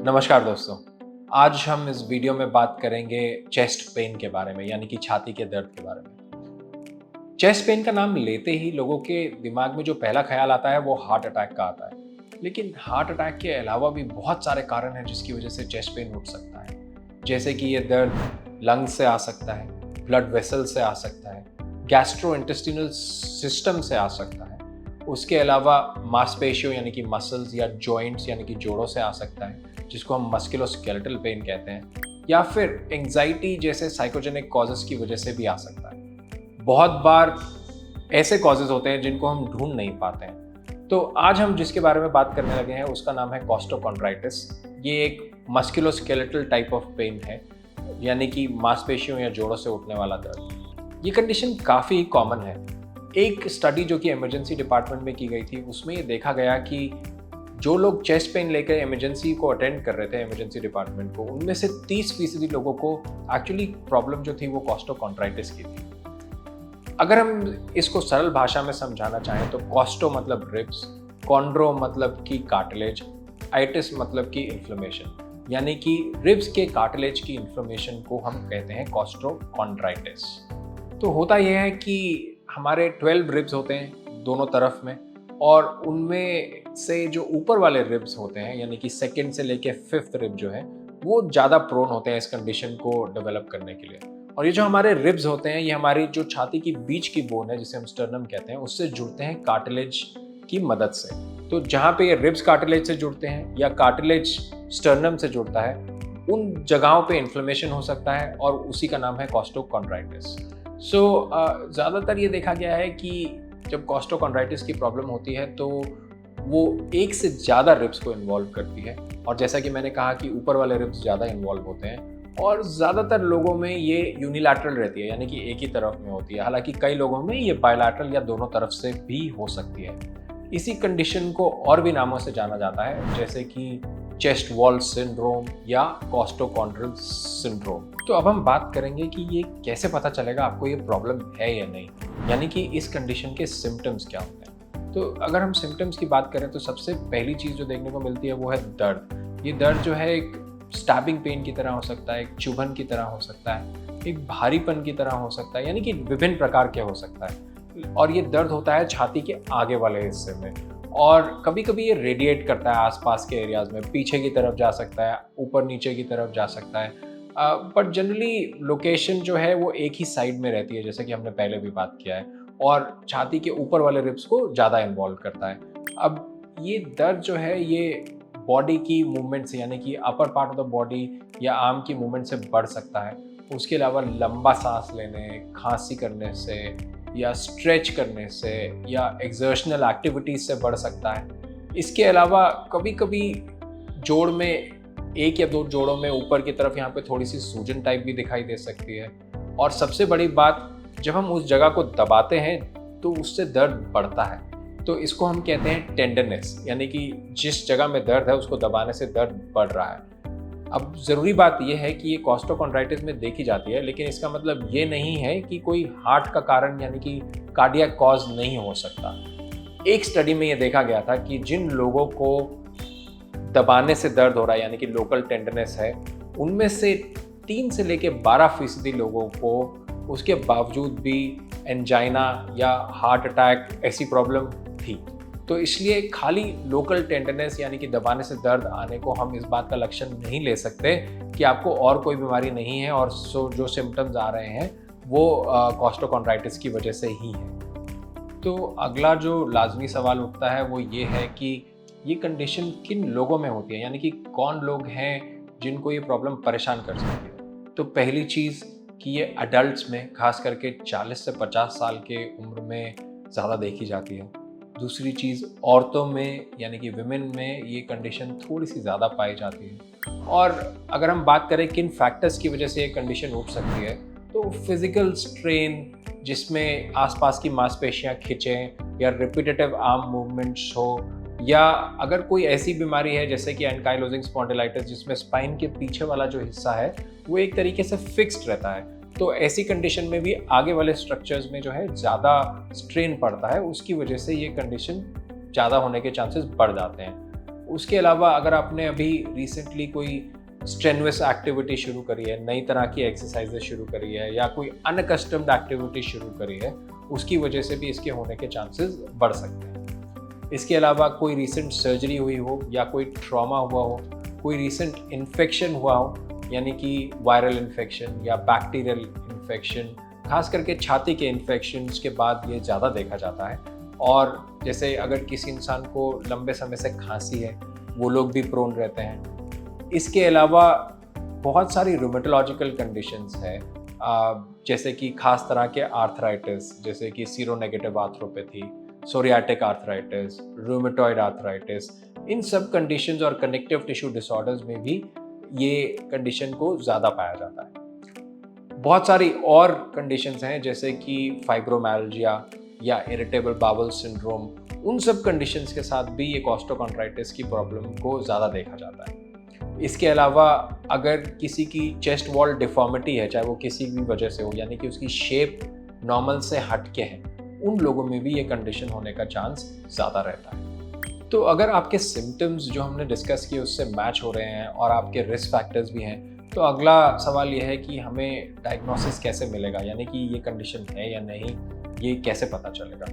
नमस्कार दोस्तों। आज हम इस वीडियो में बात करेंगे चेस्ट पेन के बारे में, यानी कि छाती के दर्द के बारे में। चेस्ट पेन का नाम लेते ही लोगों के दिमाग में जो पहला ख्याल आता है वो हार्ट अटैक का आता है। लेकिन हार्ट अटैक के अलावा भी बहुत सारे कारण हैं जिसकी वजह से चेस्ट पेन उठ सकता है। जैसे कि ये दर्द लंग्स से आ सकता है, ब्लड वेसल से आ सकता है, गैस्ट्रोइंटेस्टिनल सिस्टम से आ सकता है। उसके अलावा मांसपेशियों यानी कि मसल्स या जॉइंट्स यानी कि जोड़ों से आ सकता है, जिसको हम मस्कुलोस्केलेटल पेन कहते हैं, या फिर एंजाइटी जैसे साइकोजेनिक कॉजेस की वजह से भी आ सकता है। बहुत बार ऐसे कॉजेस होते हैं जिनको हम ढूंढ नहीं पाते हैं। तो आज हम जिसके बारे में बात करने लगे हैं उसका नाम है कॉस्टोकॉन्ड्राइटिस। ये एक मस्कुलोस्केलेटल टाइप ऑफ पेन है, यानी कि मांसपेशियों या जोड़ों से उठने वाला दर्द। ये कंडीशन काफ़ी कॉमन है। एक स्टडी जो कि इमरजेंसी डिपार्टमेंट में की गई थी, उसमें ये देखा गया कि जो लोग चेस्ट पेन लेकर इमरजेंसी को अटेंड कर रहे थे, इमरजेंसी डिपार्टमेंट को, उनमें से 30% लोगों को एक्चुअली प्रॉब्लम जो थी वो कॉस्टोकॉन्ड्राइटिस की थी। अगर हम इसको सरल भाषा में समझाना चाहें तो कॉस्टो मतलब रिब्स, कॉन्ड्रो मतलब कि कार्टिलेज, आइटिस मतलब कि इन्फ्लेमेशन, यानी कि रिब्स के कार्टिलेज की इन्फ्लेमेशन को हम कहते हैं कॉस्टोकॉन्ड्राइटिस। तो होता यह है कि हमारे 12 रिब्स होते हैं दोनों तरफ में, और उनमें से जो ऊपर वाले रिब्स होते हैं यानी कि सेकंड से लेके 5th रिब जो है वो ज़्यादा प्रोन होते हैं इस कंडीशन को डेवलप करने के लिए। और ये जो हमारे रिब्स होते हैं ये हमारी जो छाती की बीच की बोन है जिसे हम स्टर्नम कहते हैं, उससे जुड़ते हैं कार्टिलेज की मदद से। तो जहाँ पे ये रिब्स कार्टिलेज से जुड़ते हैं या कार्टिलेज स्टर्नम से जुड़ता है, उन जगहों पे इन्फ्लेमेशन हो सकता है और उसी का नाम है कॉस्टोकॉन्ड्राइटिस। ज़्यादातर ये देखा गया है कि जब कॉस्टोकॉन्ड्राइटिस की प्रॉब्लम होती है तो वो एक से ज़्यादा रिब्स को इन्वॉल्व करती है, और जैसा कि मैंने कहा कि ऊपर वाले रिब्स ज़्यादा इन्वॉल्व होते हैं, और ज़्यादातर लोगों में ये यूनिलैटरल रहती है, यानी कि एक ही तरफ में होती है। हालांकि कई लोगों में ये बायलैटरल या दोनों तरफ से भी हो सकती है। इसी कंडीशन को और भी नामों से जाना जाता है, जैसे कि चेस्ट वॉल सिंड्रोम या कॉस्टोकॉन्ड्रल सिंड्रोम। तो अब हम बात करेंगे कि ये कैसे पता चलेगा आपको ये प्रॉब्लम है या नहीं, यानी कि इस कंडीशन के सिम्टम्स क्या होते हैं। तो अगर हम सिम्टम्स की बात करें तो सबसे पहली चीज़ जो देखने को मिलती है वो है दर्द। ये दर्द जो है एक स्टैबिंग पेन की तरह हो सकता है, एक चुभन की तरह हो सकता है, एक भारीपन की तरह हो सकता है, यानी कि विभिन्न प्रकार के हो सकता है। और ये दर्द होता है छाती के आगे वाले हिस्से में, और कभी कभी ये रेडिएट करता है आसपास के एरियाज में, पीछे की तरफ जा सकता है, ऊपर नीचे की तरफ जा सकता है, बट जनरली लोकेशन जो है वो एक ही साइड में रहती है, जैसे कि हमने पहले भी बात किया है, और छाती के ऊपर वाले रिब्स को ज़्यादा इन्वॉल्व करता है। अब ये दर्द जो है ये बॉडी की मूवमेंट से, यानी कि upper part of the body या आर्म की मूवमेंट से बढ़ सकता है। उसके अलावा लंबा सांस लेने, खांसी करने से, या स्ट्रेच करने से, या एक्सर्शनल एक्टिविटीज से बढ़ सकता है। इसके अलावा कभी कभी जोड़ में, एक या दो जोड़ों में ऊपर की तरफ यहाँ पे थोड़ी सी सूजन टाइप भी दिखाई दे सकती है। और सबसे बड़ी बात, जब हम उस जगह को दबाते हैं तो उससे दर्द बढ़ता है। तो इसको हम कहते हैं टेंडरनेस, यानी कि जिस जगह में दर्द है उसको दबाने से दर्द बढ़ रहा है। अब ज़रूरी बात यह है कि ये कॉस्टोकॉन्ड्राइटिस में देखी जाती है, लेकिन इसका मतलब ये नहीं है कि कोई हार्ट का कारण यानी कि कार्डियक कॉज नहीं हो सकता। एक स्टडी में ये देखा गया था कि जिन लोगों को दबाने से दर्द हो रहा है यानी कि लोकल टेंडरनेस है, उनमें से 3 से लेके 12% लोगों को उसके बावजूद भी एंजाइना या हार्ट अटैक ऐसी प्रॉब्लम थी। तो इसलिए खाली लोकल टेंडरनेस यानी कि दबाने से दर्द आने को हम इस बात का लक्षण नहीं ले सकते कि आपको और कोई बीमारी नहीं है, और जो सिम्टम्स आ रहे हैं वो कॉस्टोकॉन्ड्राइटिस की वजह से ही है। तो अगला जो लाजमी सवाल उठता है वो ये है कि ये कंडीशन किन लोगों में होती है, यानी कि कौन लोग हैं जिनको ये प्रॉब्लम परेशान कर सकती है। तो पहली चीज़ कि ये अडल्ट्स में, खास करके 40 से 50 साल के उम्र में ज़्यादा देखी जाती है। दूसरी चीज़, औरतों में यानी कि विमेन में ये कंडीशन थोड़ी सी ज़्यादा पाई जाती है। और अगर हम बात करें किन फैक्टर्स की वजह से ये कंडीशन उठ सकती है, तो फिज़िकल स्ट्रेन जिसमें आसपास की मांसपेशियां खिंचें, या रिपीटेटिव आर्म मूवमेंट्स हो, या अगर कोई ऐसी बीमारी है जैसे कि एंकाइलोजिंग स्पॉन्डिलाइटिस जिसमें स्पाइन के पीछे वाला जो हिस्सा है वो एक तरीके से फिक्स्ड रहता है, तो ऐसी कंडीशन में भी आगे वाले स्ट्रक्चर्स में जो है ज़्यादा स्ट्रेन पड़ता है, उसकी वजह से ये कंडीशन ज़्यादा होने के चांसेस बढ़ जाते हैं। उसके अलावा अगर आपने अभी रिसेंटली कोई स्ट्रेनुअस एक्टिविटी शुरू करी है, नई तरह की एक्सरसाइजेज शुरू करी है या कोई अनकस्टम्ड एक्टिविटी शुरू करी है, उसकी वजह से भी इसके होने के चांसेस बढ़ सकते हैं। इसके अलावा कोई रिसेंट सर्जरी हुई हो या कोई ट्रॉमा हुआ हो, कोई रिसेंट इन्फेक्शन हुआ हो, यानी कि वायरल इन्फेक्शन या बैक्टीरियल इन्फेक्शन, खास करके छाती के इन्फेक्शंस के बाद ये ज़्यादा देखा जाता है। और जैसे अगर किसी इंसान को लंबे समय से खांसी है, वो लोग भी प्रोन रहते हैं। इसके अलावा बहुत सारी रूमेटोलॉजिकल कंडीशंस हैं, जैसे कि खास तरह के आर्थराइटिस, जैसे कि seronegative arthropathy, psoriatic arthritis, rheumatoid arthritis, इन सब कंडीशंस और कनेक्टिव टिश्यू डिसऑर्डर्स में भी ये कंडीशन को ज़्यादा पाया जाता है। बहुत सारी और कंडीशंस हैं जैसे कि फाइब्रोमाइल्जिया या इरिटेबल बाउल सिंड्रोम, उन सब कंडीशंस के साथ भी ये कॉस्टोकॉन्ट्राइटिस की प्रॉब्लम को ज़्यादा देखा जाता है। इसके अलावा अगर किसी की चेस्ट वॉल डिफॉर्मिटी है, चाहे वो किसी भी वजह से हो, यानी कि उसकी शेप नॉर्मल से हटके है, उन लोगों में भी ये कंडीशन होने का चांस ज़्यादा रहता है। तो अगर आपके सिम्टम्स जो हमने डिस्कस किए उससे मैच हो रहे हैं और आपके रिस्क फैक्टर्स भी हैं, तो अगला सवाल ये है कि हमें डायग्नोसिस कैसे मिलेगा, यानी कि ये कंडीशन है या नहीं, ये कैसे पता चलेगा।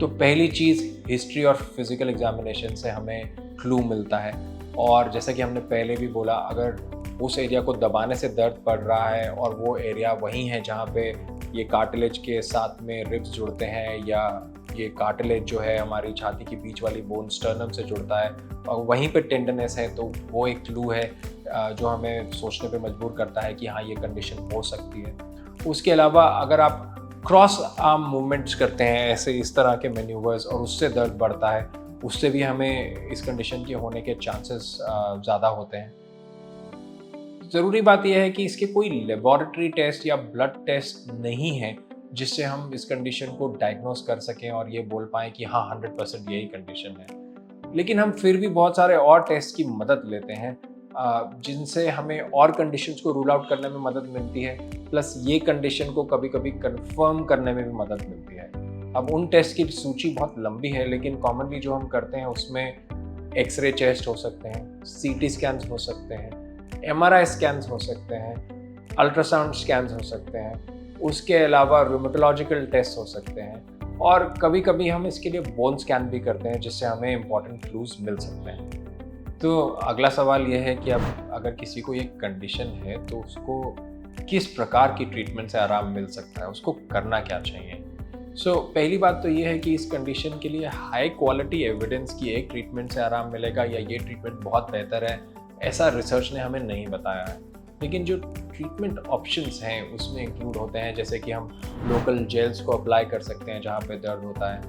तो पहली चीज़, हिस्ट्री और फिजिकल एग्जामिनेशन से हमें क्लू मिलता है। और जैसे कि हमने पहले भी बोला, अगर उस एरिया को दबाने से दर्द पड़ रहा है और वो एरिया वही है जहाँ पे ये कार्टिलेज के साथ में रिब्स जुड़ते हैं, या ये कार्टिलेज जो है हमारी छाती की बीच वाली बोन स्टर्नम से जुड़ता है और वहीं पे टेंडनेस है, तो वो एक क्लू है जो हमें सोचने पे मजबूर करता है कि हाँ, ये कंडीशन हो सकती है। उसके अलावा अगर आप क्रॉस आर्म मूवमेंट्स करते हैं, ऐसे इस तरह के मैन्यूवर्स, और उससे दर्द बढ़ता है, उससे भी हमें इस कंडीशन के होने के चांसेस ज़्यादा होते हैं। ज़रूरी बात यह है कि इसके कोई लेबोरेटरी टेस्ट या ब्लड टेस्ट नहीं है जिससे हम इस कंडीशन को डायग्नोस कर सकें और ये बोल पाएँ कि हाँ, 100% यही कंडीशन है। लेकिन हम फिर भी बहुत सारे और टेस्ट की मदद लेते हैं जिनसे हमें और कंडीशंस को रूल आउट करने में मदद मिलती है, प्लस ये कंडीशन को कभी-कभी कंफर्म करने में भी मदद मिलती है। अब उन टेस्ट की सूची बहुत लंबी है, लेकिन कॉमनली जो हम करते हैं उसमें एक्सरे चेस्ट हो सकते हैं, सीटी स्कैन्स हो सकते हैं, एमआरआई स्कैन्स हो सकते हैं, अल्ट्रासाउंड स्कैन्स हो सकते हैं, उसके अलावा रूमेटोलॉजिकल टेस्ट हो सकते हैं, और कभी-कभी हम इसके लिए बोन स्कैन भी करते हैं जिससे हमें इंपॉर्टेंट क्लूज मिल सकते हैं। तो अगला सवाल यह है कि अब अगर किसी को ये कंडीशन है तो उसको किस प्रकार की ट्रीटमेंट से आराम मिल सकता है, उसको करना क्या चाहिए। पहली बात तो ये है कि इस कंडीशन के लिए हाई क्वालिटी एविडेंस की एक ट्रीटमेंट से आराम मिलेगा या ये ट्रीटमेंट बहुत बेहतर है, ऐसा रिसर्च ने हमें नहीं बताया है। लेकिन जो ट्रीटमेंट ऑप्शंस हैं उसमें इंक्लूड होते हैं, जैसे कि हम लोकल जेल्स को अप्लाई कर सकते हैं जहाँ पे दर्द होता है,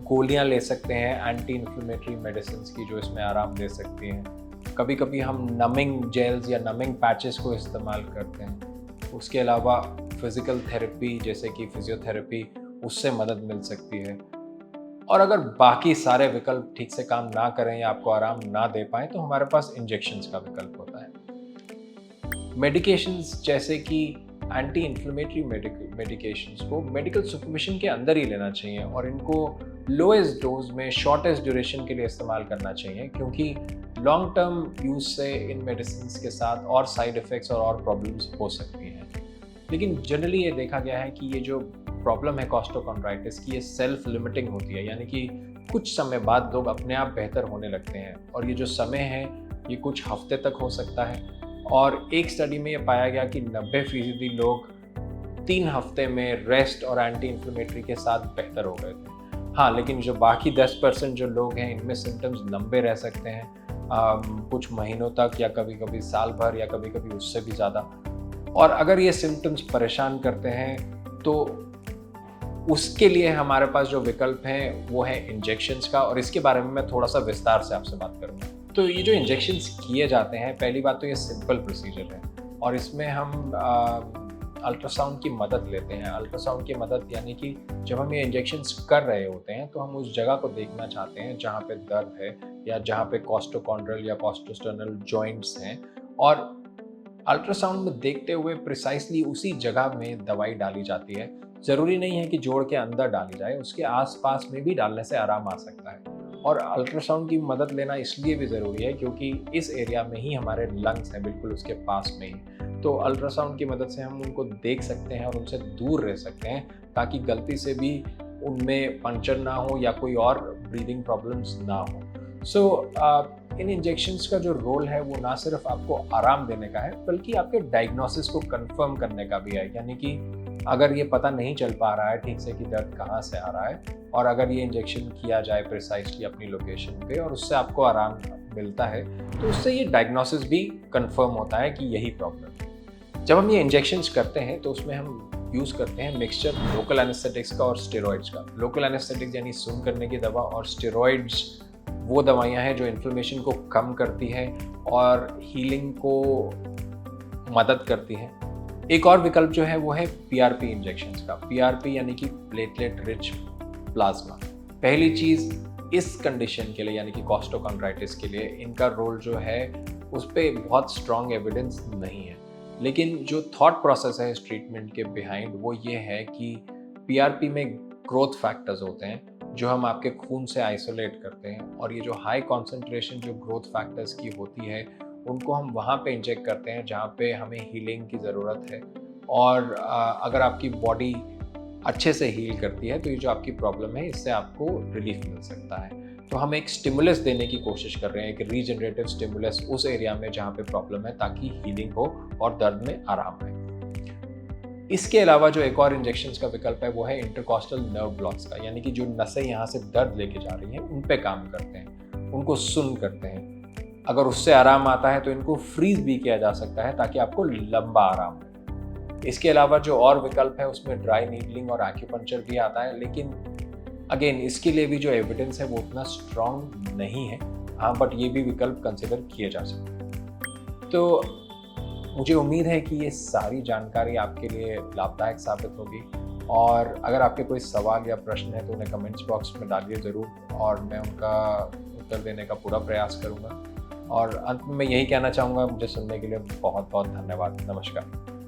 गोलियाँ ले सकते हैं एंटी इन्फ्लेमेटरी मेडिसिन की जो इसमें आराम दे सकती हैं। कभी कभी हम नमिंग जेल्स या नमिंग पैचेस को इस्तेमाल करते हैं। उसके अलावा फिज़िकल थेरेपी जैसे कि फिजियोथेरेपी, उससे मदद मिल सकती है। और अगर बाकी सारे विकल्प ठीक से काम ना करें या आपको आराम ना दे पाएँ तो हमारे पास इंजेक्शंस का विकल्प होता है। मेडिकेशंस जैसे कि एंटी इन्फ्लेमेटरी मेडिकेशंस को मेडिकल सुपरविजन के अंदर ही लेना चाहिए और इनको लोएस्ट डोज में शॉर्टेस्ट ड्यूरेशन के लिए इस्तेमाल करना चाहिए, क्योंकि लॉन्ग टर्म यूज से इन मेडिसिन के साथ और साइड इफ़ेक्ट्स और प्रॉब्लम्स हो सकती हैं। लेकिन जनरली ये देखा गया है कि ये जो प्रॉब्लम है कॉस्टोकॉन्ड्राइटिस की, ये सेल्फ लिमिटिंग होती है, यानी कि कुछ समय बाद लोग अपने आप बेहतर होने लगते हैं और ये जो समय है ये कुछ हफ्ते तक हो सकता है। और एक स्टडी में ये पाया गया कि 90% लोग 3 हफ्ते में रेस्ट और एंटी इन्फ्लेमेटरी के साथ बेहतर हो गए थे। हाँ, लेकिन जो बाकी 10% जो लोग हैं इनमें सिम्टम्स लंबे रह सकते हैं, कुछ महीनों तक या कभी कभी साल भर या कभी कभी उससे भी ज़्यादा। और अगर ये सिम्टम्स परेशान करते हैं तो उसके लिए हमारे पास जो विकल्प हैं वो है इंजेक्शंस का, और इसके बारे में मैं थोड़ा सा विस्तार से आपसे बात करूँगा। तो ये जो इंजेक्शंस किए जाते हैं, पहली बात तो ये सिंपल प्रोसीजर है और इसमें हम अल्ट्रासाउंड की मदद लेते हैं। अल्ट्रासाउंड की मदद यानी कि जब हम ये इंजेक्शंस कर रहे होते हैं तो हम उस जगह को देखना चाहते हैं जहाँ पे दर्द है या जहाँ पे कॉस्टोकॉन्ड्रल या कॉस्टोस्टर्नल जॉइंट्स हैं, और अल्ट्रासाउंड में देखते हुए प्रिसाइसली उसी जगह में दवाई डाली जाती है। ज़रूरी नहीं है कि जोड़ के अंदर डाली जाए, उसके आसपास में भी डालने से आराम आ सकता है। और अल्ट्रासाउंड की मदद लेना इसलिए भी ज़रूरी है क्योंकि इस एरिया में ही हमारे लंग्स हैं, बिल्कुल उसके पास में ही। तो अल्ट्रासाउंड की मदद से हम उनको देख सकते हैं और उनसे दूर रह सकते हैं, ताकि गलती से भी उनमें पंक्चर ना हो या कोई और ब्रीदिंग प्रॉब्लम्स ना हो। इन इंजेक्शंस का जो रोल है वो ना सिर्फ आपको आराम देने का है, बल्कि आपके डायग्नोसिस को कंफर्म करने का भी है। यानी कि अगर ये पता नहीं चल पा रहा है ठीक से कि दर्द कहाँ से आ रहा है, और अगर ये इंजेक्शन किया जाए प्रिसाइजली अपनी लोकेशन पे और उससे आपको आराम मिलता है, तो उससे ये डायग्नोसिस भी कंफर्म होता है कि यही प्रॉब्लम है। जब हम ये इंजेक्शंस करते हैं तो उसमें हम यूज़ करते हैं मिक्सचर लोकल एनेस्थेटिक्स का और स्टेरॉइड्स का। लोकल एनेस्थेटिक्स यानी सुन्न करने की दवा, और स्टेरॉइड्स वो दवाइयाँ हैं जो इन्फ्लेमेशन को कम करती हैं और हीलिंग को मदद करती हैं। एक और विकल्प जो है वो है पीआरपी इंजेक्शंस का। पीआरपी यानी कि प्लेटलेट रिच प्लाज्मा। पहली चीज़, इस कंडीशन के लिए यानी कि कॉस्टोकॉन्ड्राइटिस के लिए इनका रोल जो है उस पर बहुत स्ट्रॉन्ग एविडेंस नहीं है, लेकिन जो थॉट प्रोसेस है इस ट्रीटमेंट के बिहाइंड वो ये है कि पीआरपी में ग्रोथ फैक्टर्स होते हैं जो हम आपके खून से आइसोलेट करते हैं, और ये जो हाई कॉन्सेंट्रेशन जो ग्रोथ फैक्टर्स की होती है उनको हम वहाँ पे इंजेक्ट करते हैं जहाँ पे हमें हीलिंग की ज़रूरत है। और अगर आपकी बॉडी अच्छे से हील करती है तो ये जो आपकी प्रॉब्लम है इससे आपको रिलीफ मिल सकता है। तो हम एक स्टिमुलस देने की कोशिश कर रहे हैं, एक रीजनरेटिव स्टिमुलस उस एरिया में जहाँ पे प्रॉब्लम है, ताकि हीलिंग हो और दर्द में आराम आए। इसके अलावा जो एक और इंजेक्शंस का विकल्प है वो है इंटरकॉस्टल नर्व ब्लॉक्स का, यानी कि जो नसें यहाँ से दर्द लेके जा रही हैं उन पे काम करते हैं, उनको सुन्न करते हैं। अगर उससे आराम आता है तो इनको फ्रीज भी किया जा सकता है ताकि आपको लंबा आराम हो। इसके अलावा जो और विकल्प है उसमें ड्राई नीडलिंग और एक्यूपंक्चर भी आता है, लेकिन अगेन इसके लिए भी जो एविडेंस है वो उतना स्ट्रॉन्ग नहीं है। हाँ, बट ये भी विकल्प कंसिडर किए जा सकते हैं। तो मुझे उम्मीद है कि ये सारी जानकारी आपके लिए लाभदायक साबित होगी, और अगर आपके कोई सवाल या प्रश्न है तो उन्हें कमेंट्स बॉक्स में डालिए ज़रूर, और मैं उनका उत्तर देने का पूरा प्रयास करूँगा। और अंत में मैं यही कहना चाहूँगा, मुझे सुनने के लिए बहुत बहुत धन्यवाद। नमस्कार।